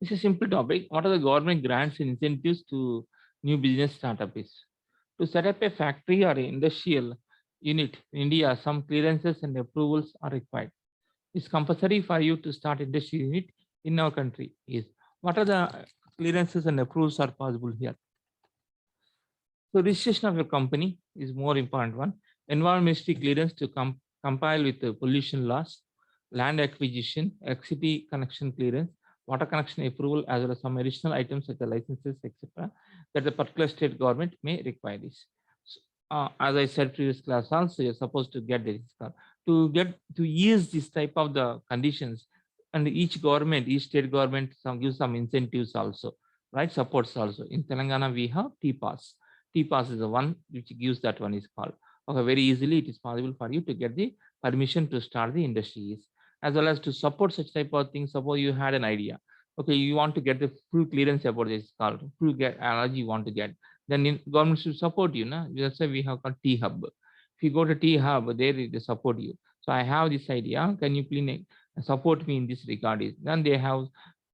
It's a simple topic. What are the government grants and incentives to new business startups? To set up a factory or industrial unit in India, some clearances and approvals are required. It's compulsory for you to start industrial unit in our country. Is what are the clearances and approvals are possible here? So registration of your company is more important one. Environment Ministry clearance to compile with the pollution laws, land acquisition, electricity connection clearance, water connection approval, as well as some additional items such as licenses, etc., that the particular state government may require this. So, as I said previous class, also you're supposed to get this to ease this type of the conditions, and each government, each state government, some give some incentives also, right? Supports also. In Telangana, we have T-Pass. T-Pass is the one which gives that one is called. Okay, very easily it is possible for you to get the permission to start the industries, as well as to support such type of things. Suppose you had an idea, okay, you want to get the full clearance about this called full get allergy you want to get, then government should support you. Na? That's why we have called T Hub. If you go to T Hub, they support you. So I have this idea. Can you please support me in this regard? Then they have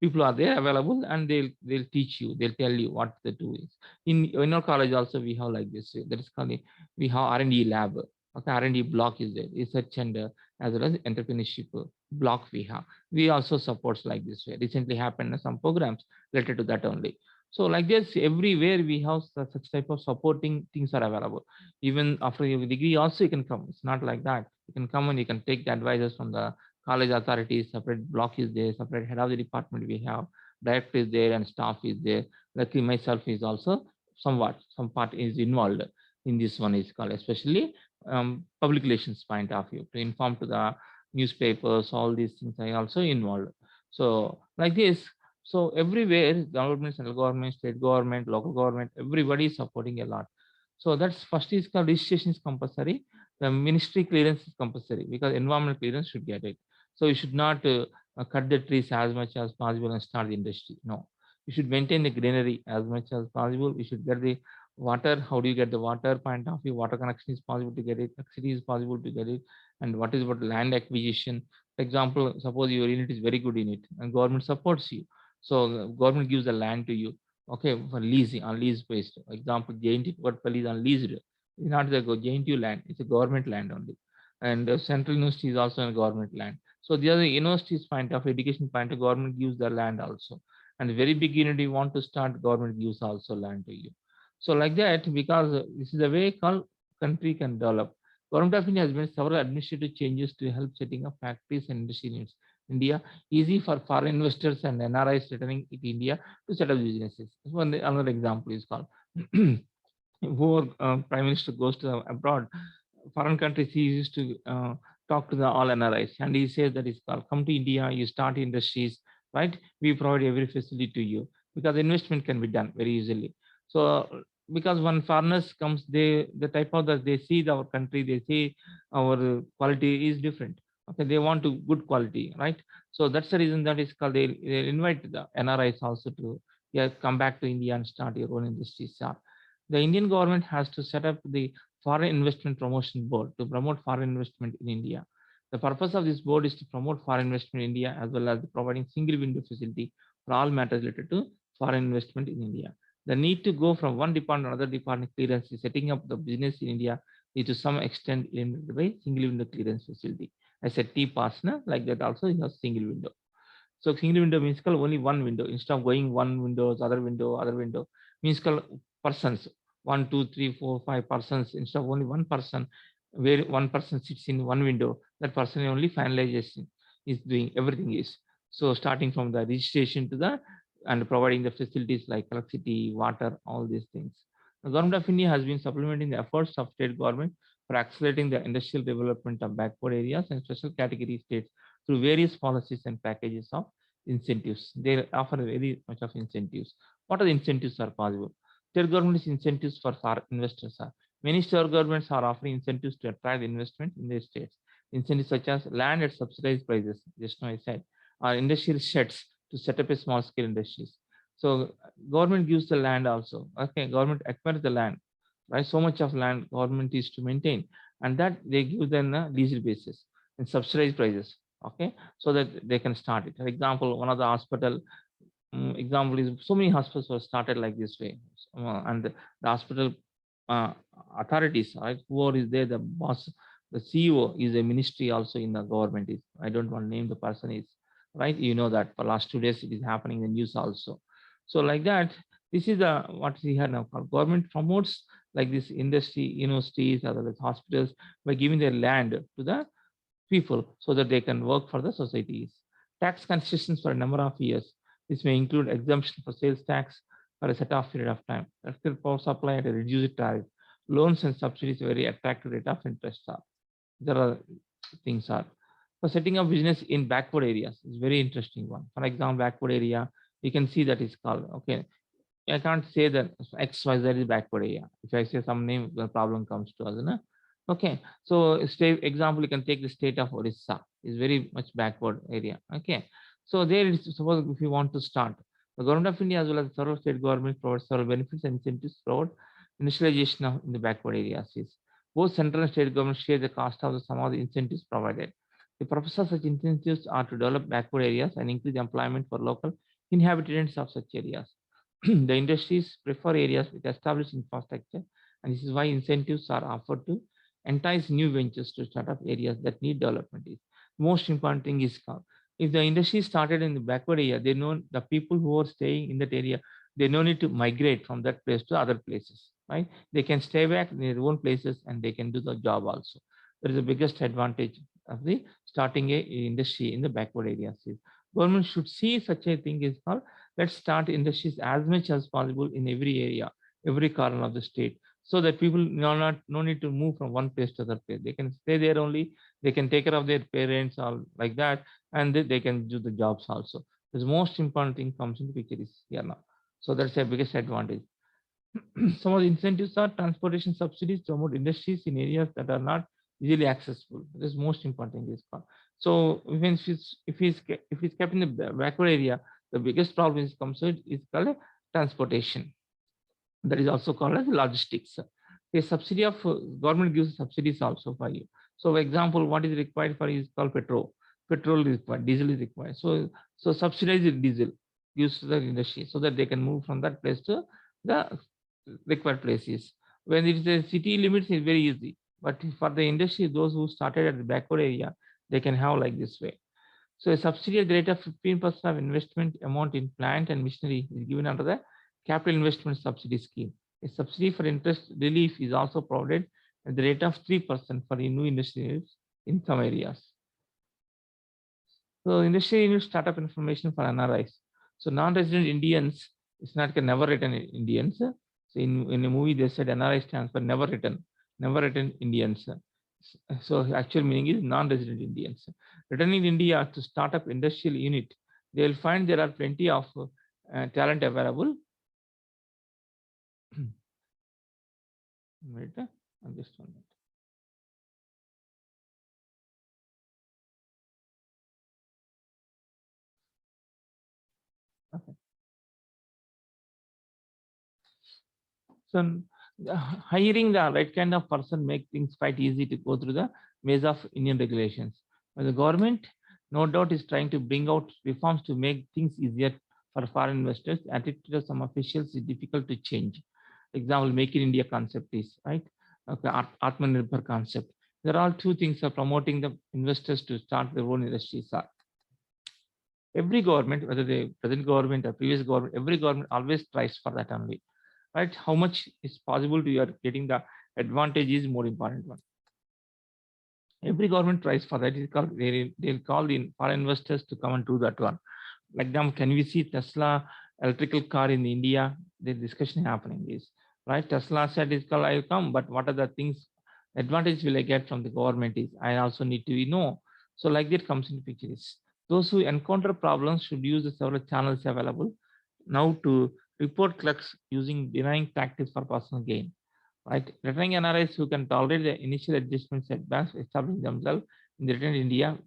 people are there available and they'll teach you, they'll tell you what to do is. In our college also we have like this, that is called we have R&D lab. Okay, R&D block is there, research and as well as entrepreneurship block we also supports like this way. Recently happened some programs related to that only. So like this everywhere we have such type of supporting things are available. Even after your degree also you can come, it's not like that. You can come and you can take the advices from the college authorities. Separate block is there, separate head of the department we have, director is there and staff is there. Luckily myself is also somewhat some part is involved in this one is called, especially public relations point of view, to inform to the newspapers, all these things I also involved. So like this, so everywhere government, central government, state government, local government, everybody is supporting a lot. So that's first is called registration is compulsory. The ministry clearance is compulsory because environmental clearance should get it. So you should not cut the trees as much as possible and start the industry. No, you should maintain the greenery as much as possible. You should get the water. How do you get the water point of view? Water connection is possible to get it. Electricity is possible to get it. And what is about land acquisition? For example, suppose your unit is very good in it and government supports you. So government gives the land to you. Okay, for leasing on lease based. For example, JNT Kotpalli is on leased. It's not the JNTU land. It's a government land only. And Central University is also a government land. So the other university's point of education point of government gives the land also. And the very big unit you want to start, government gives also land to you. So like that, because this is a way called country can develop. Government of India has made several administrative changes to help setting up factories and industry in India, easy for foreign investors and NRIs returning to India to set up businesses. One another example is called who prime minister goes to abroad, foreign countries, he used to talk to the all NRIs and he says that it's called come to India, you start industries, right? We provide every facility to you because investment can be done very easily. So because when foreigners comes, the type of that they see our country, they see our quality is different. Okay, they want to good quality, right? So that's the reason that is called they invite the NRIs also to, yeah, come back to India and start your own industries. Yeah. The Indian government has to set up the Foreign Investment Promotion Board to promote foreign investment in India. The purpose of this board is to promote foreign investment in India as well as providing single window facility for all matters related to foreign investment in India. The need to go from one department to another department clearance is setting up the business in India is to some extent limited by single window clearance facility. I said T partner like that also is a single window. So single window means called only one window instead of going one windows, other window means called persons, one, two, three, four, 5 persons instead of only one person, where one person sits in one window, that person only finalization is doing everything is. So starting from the registration to the and providing the facilities like electricity, water, all these things. The government of India has been supplementing the efforts of state government for accelerating the industrial development of backward areas and special category states through various policies and packages of incentives. They offer very much of incentives. What are the incentives are possible? State government's incentives for investors are many state governments are offering incentives to attract investment in their states. Incentives such as land at subsidized prices, just now I said, or industrial sheds to set up a small scale industries. So government gives the land also. Okay, government acquires the land, right? So much of land government is to maintain, and that they give them a lease basis and subsidized prices. Okay, so that they can start it. For example, one of the hospital example is so many hospitals were started like this way, and the hospital uh, authorities, right? Whoever is there, the boss, the CEO is a ministry also in the government. Is I don't want to name the person is right. You know that for last 2 days it is happening in the news also. So like that, this is the what we have now called government promotes like this industry, universities, other like hospitals by giving their land to the people so that they can work for the societies. Tax concessions for a number of years. This may include exemption for sales tax for a set of period of time. Electric power supply at a reduced tariff. Loans and subsidies very attractive rate of interest are. There are things are. For setting up business in backward areas is very interesting one. For example, backward area, you can see that is called, okay, I can't say that XYZ is backward area. If I say some name, the problem comes to us. No? Okay. So state example, you can take the state of Orissa. Is very much backward area. Okay. So there is suppose if you want to start, the government of India as well as several state governments provide several benefits and incentives toward initialization of in the backward areas. Is both central and state governments share the cost of some of the incentives provided. The purpose of such incentives are to develop backward areas and increase employment for local inhabitants of such areas. The industries prefer areas with established infrastructure, and this is why incentives are offered to entice new ventures to start up areas that need development. Is most important thing is if the industry started in the backward area, they know the people who are staying in that area, they no need to migrate from that place to other places, right? They can stay back in their own places and they can do the job also. That is the biggest advantage of the starting a industry in the backward areas. Government should see such a thing is called, let's start industries as much as possible in every area, every corner of the state, so that people no need to move from one place to other place. They can stay there only. They can take care of their parents or like that, and they can do the jobs also. The most important thing comes in the picture is here now. So that's the biggest advantage. Some of the incentives are transportation subsidies to promote industries in areas that are not easily accessible. This is most important in this part. So even if it's kept in the backward area, the biggest problem is comes with is called transportation. That is also called as logistics. A subsidy of government gives subsidies also for you. So, for example, what is required for you is called petrol. Petrol is required, diesel is required. So subsidized diesel gives to the industry so that they can move from that place to the required places. When it is a city limits, it's very easy. But for the industry, those who started at the backward area, they can have like this way. So a subsidy at the rate of 15% of investment amount in plant and machinery is given under the capital investment subsidy scheme. A subsidy for interest relief is also provided at the rate of 3% for new industries in some areas. So industry unit startup information for NRIs. So non-resident Indians, it's not a never written Indians. So in a movie they said NRI stands for never written Indians. So actual meaning is non-resident Indians. Returning India to start up industrial unit, they will find there are plenty of talent available. Wait, I'm just one minute. Okay. So hiring the right kind of person make things quite easy to go through the maze of Indian regulations. But the government, no doubt, is trying to bring out reforms to make things easier for foreign investors. Attitude of some officials is difficult to change. Example, Make in India concept is right. Okay, Atmanirbhar concept. There are two things are promoting the investors to start their own industries. Are every government, whether the present government or previous government, every government always tries for that only, right? How much is possible to you are getting the advantage is more important one. Every government tries for that. Is called they'll call the foreign investors to come and do that one. Like them, can we see Tesla electrical car in India? The discussion happening is right. Tesla said it's called I'll come, but what are the things advantage will I get from the government is I also need to know. So like that comes in picture is those who encounter problems should use the several channels available now to report clerks using denying tactics for personal gain. Right, returning NRIs who can tolerate the initial adjustment setbacks, establishing themselves in the return India,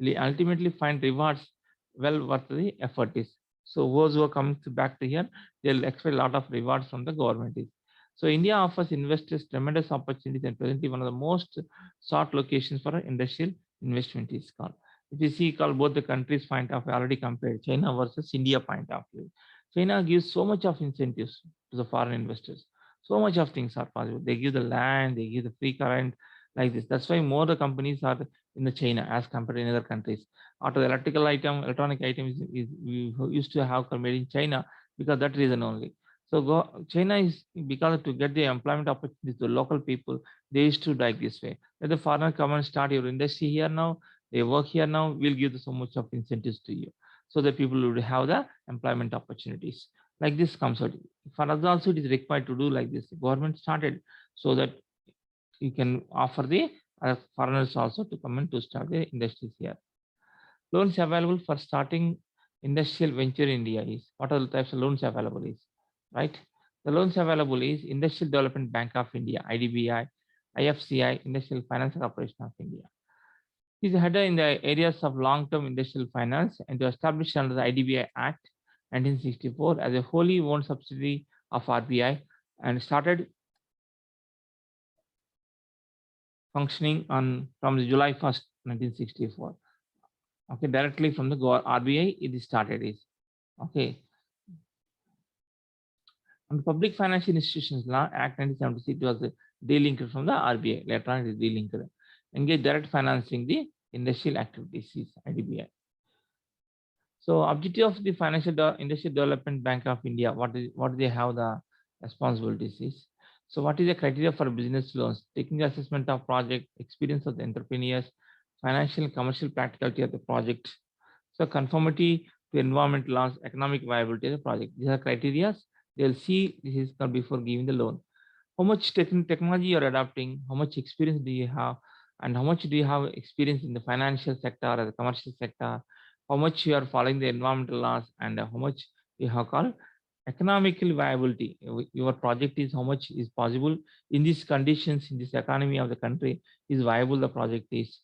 will ultimately find rewards well worth the effort is. So those who are coming back to here, they'll expect a lot of rewards from the government is. So India offers investors tremendous opportunities and presently one of the most sought locations for industrial investment is called. If you see, call both the countries' point of view already compared, China versus India point of view. China gives so much of incentives to the foreign investors. So much of things are possible. They give the land, they give the free current, like this. That's why more the companies are in the China as compared to in other countries. After the electrical item, electronic item is we used to have made in China because that reason only. So China is because to get the employment opportunities to local people, they used to like this way. Let the foreigner come and start your industry here now. They work here now. We'll give so much of incentives to you, so that people would have the employment opportunities. Like this comes out. For us also, it is required to do like this. The government started so that you can offer the foreigners also to come and to start the industries here. Loans available for starting industrial venture in India is, what are the types of loans available is, right? The loans available is Industrial Development Bank of India, IDBI, IFCI, Industrial Finance Corporation of India. He is a header in the areas of long-term industrial finance and established under the IDBI Act 1964 as a wholly owned subsidiary of RBI and started functioning on from July 1st, 1964. Okay, directly from the RBI, it is started is okay. And Public Financial Institutions Law Act 1976 was delinked from the RBI. Later on, it is delinked. Engage direct financing the industrial activities is IDBI. So, objective of the Industrial Development Bank of India, what they have the responsibilities is. So, what is the criteria for business loans? Taking the assessment of project, experience of the entrepreneurs, financial and commercial practicality of the project. So, conformity to environment laws, economic viability of the project. These are criteria. They'll see this is before giving the loan. How much technology you're adopting, how much experience do you have, and how much do you have experience in the financial sector or the commercial sector, how much you are following the environmental laws, and how much you have called economical viability. Your project is how much is possible in these conditions, in this economy of the country, is viable the project is.